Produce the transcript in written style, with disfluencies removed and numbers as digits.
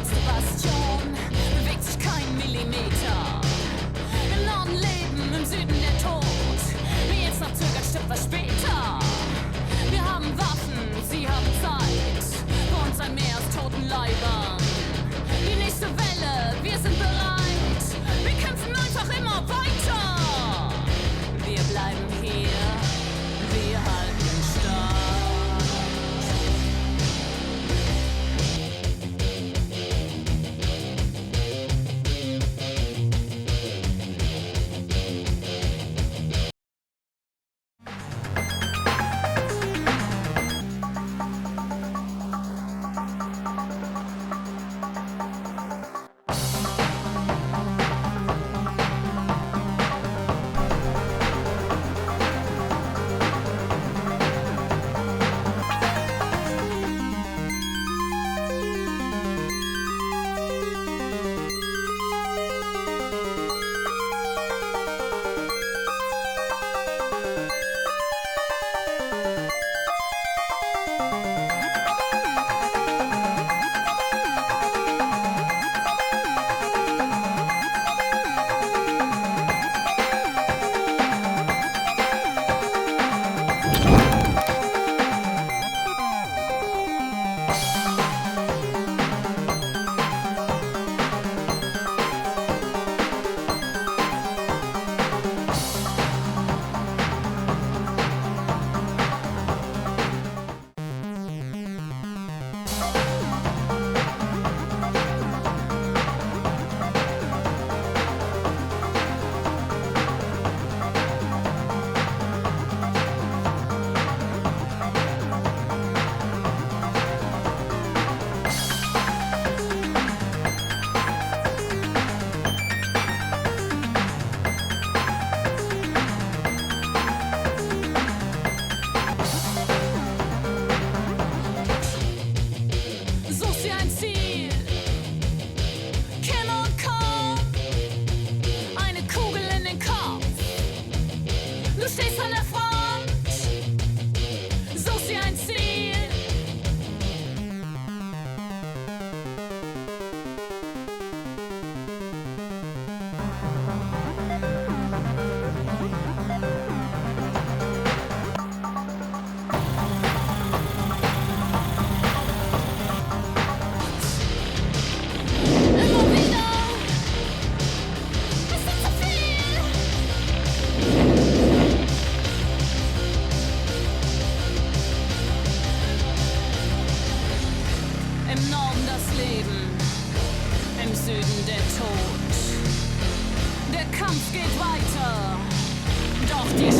letzte Bastion, bewegt sich kein Millimeter. Im Norden Leben, im Süden der Tod. Wer jetzt noch zögert, stirbt was später. Wir haben Waffen, sie haben Zeit. Vor uns ein Meer aus toten Leibern. Die nächste Welle, wir sind bereit. Wir kämpfen einfach immer weiter. Wir bleiben hier, wir halten stand. Im Norden das Leben, im Süden der Tod. Der Kampf geht weiter, doch die